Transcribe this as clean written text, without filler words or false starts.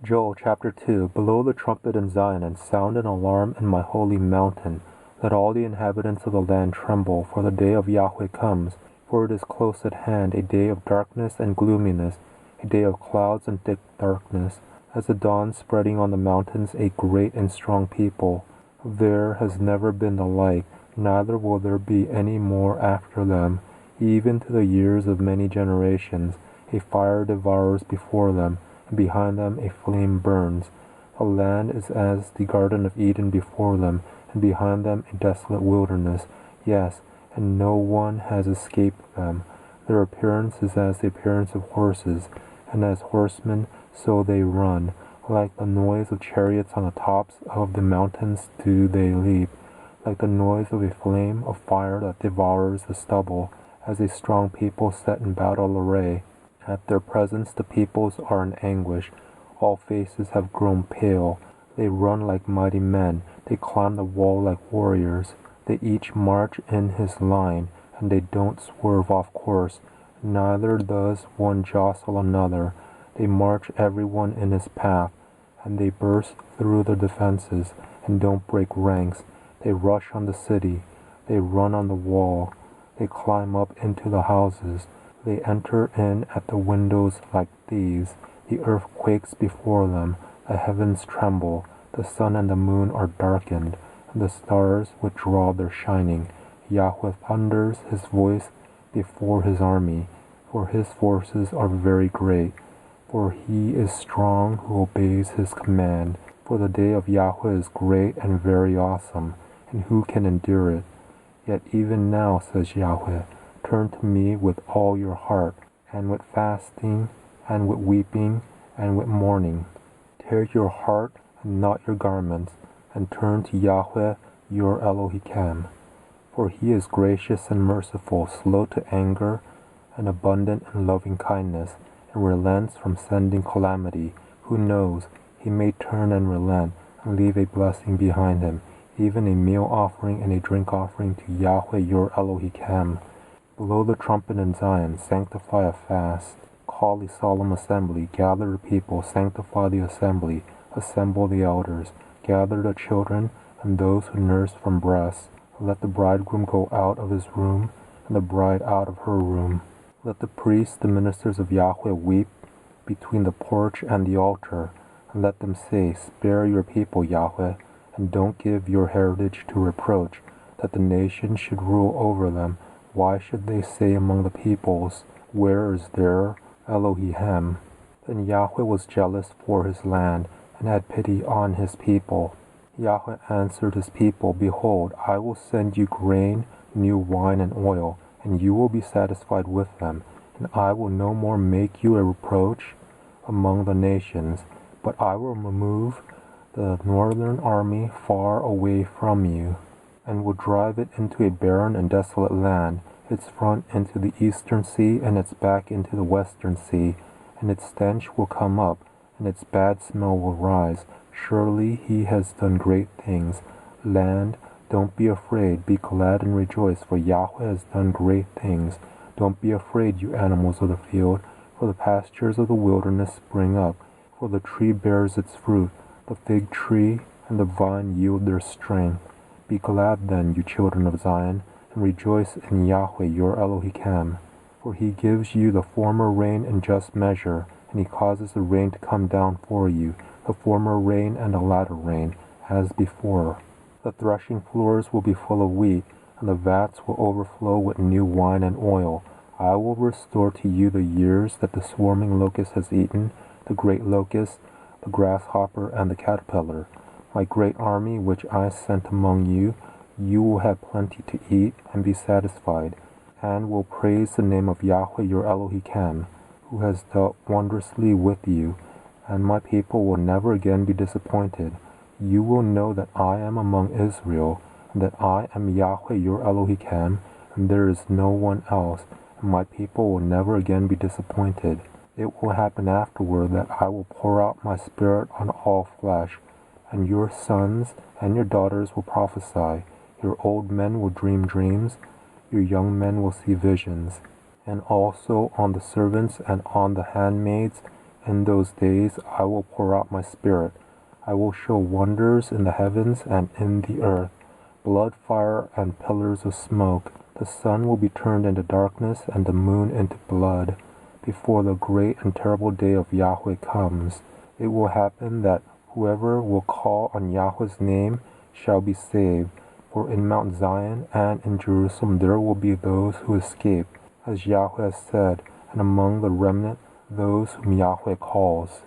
Joel chapter 2. Blow the trumpet in Zion, and sound an alarm in my holy mountain. Let all the inhabitants of the land tremble, for the day of Yahweh comes. For it is close at hand, a day of darkness and gloominess, a day of clouds and thick darkness, as the dawn spreading on the mountains, a great and strong people. There has never been the like, neither will there be any more after them. Even to the years of many generations, a fire devours before them, and behind them a flame burns. The land is as the Garden of Eden before them, and behind them a desolate wilderness. Yes, and no one has escaped them. Their appearance is as the appearance of horses, and as horsemen so they run. Like the noise of chariots on the tops of the mountains do they leap, like the noise of a flame of fire that devours the stubble, as a strong people set in battle array. At their presence the peoples are in anguish. All faces have grown pale. They run like mighty men. They climb the wall like warriors. They each march in his line, and they don't swerve off course. Neither does one jostle another. They march everyone in his path, and they burst through the defenses, and don't break ranks. They rush on the city. They run on the wall. They climb up into the houses. They enter in at the windows like thieves. The earth quakes before them. The heavens tremble. The sun and the moon are darkened, and the stars withdraw their shining. Yahweh thunders his voice before his army, for his forces are very great. For he is strong who obeys his command. For the day of Yahweh is great and very awesome, and who can endure it? Yet even now, says Yahweh, turn to me with all your heart, and with fasting, and with weeping, and with mourning. Tear your heart and not your garments, and turn to Yahweh your Elohim. For he is gracious and merciful, slow to anger, and abundant in loving kindness, and relents from sending calamity. Who knows? He may turn and relent, and leave a blessing behind him, even a meal offering and a drink offering to Yahweh your Elohim. Blow the trumpet in Zion, sanctify a fast, call a solemn assembly, gather the people, sanctify the assembly, assemble the elders, gather the children and those who nurse from breasts. Let the bridegroom go out of his room, and the bride out of her room. Let the priests, the ministers of Yahweh, weep between the porch and the altar, and let them say, spare your people, Yahweh, and don't give your heritage to reproach, that the nations should rule over them. Why should they say among the peoples, where is their Elohim? Then Yahweh was jealous for his land, and had pity on his people. Yahweh answered his people, behold, I will send you grain, new wine, and oil, and you will be satisfied with them. And I will no more make you a reproach among the nations, but I will remove the northern army far away from you, and will drive it into a barren and desolate land, its front into the eastern sea, and its back into the western sea, and its stench will come up, and its bad smell will rise. Surely he has done great things. Land, don't be afraid, be glad and rejoice, for Yahweh has done great things. Don't be afraid, you animals of the field, for the pastures of the wilderness spring up, for the tree bears its fruit, the fig tree and the vine yield their strength. Be glad then, you children of Zion, and rejoice in Yahweh your Elohim. For he gives you the former rain in just measure, and he causes the rain to come down for you, the former rain and the latter rain, as before. The threshing floors will be full of wheat, and the vats will overflow with new wine and oil. I will restore to you the years that the swarming locust has eaten, the great locust, the grasshopper, and the caterpillar. My great army which I sent among you, you will have plenty to eat and be satisfied, and will praise the name of Yahweh your Elohim, who has dealt wondrously with you, and my people will never again be disappointed. You will know that I am among Israel, and that I am Yahweh your Elohim, and there is no one else, and my people will never again be disappointed. It will happen afterward that I will pour out my spirit on all flesh, and your sons and your daughters will prophesy, your old men will dream dreams, your young men will see visions, and also on the servants and on the handmaids In those days I will pour out my Spirit. I will show wonders in the heavens and in the earth, blood, fire, and pillars of smoke. The sun will be turned into darkness and the moon into blood before the great and terrible day of Yahweh comes. It will happen that whoever will call on Yahweh's name shall be saved. For in Mount Zion and in Jerusalem there will be those who escape, as Yahweh has said, and among the remnant those whom Yahweh calls.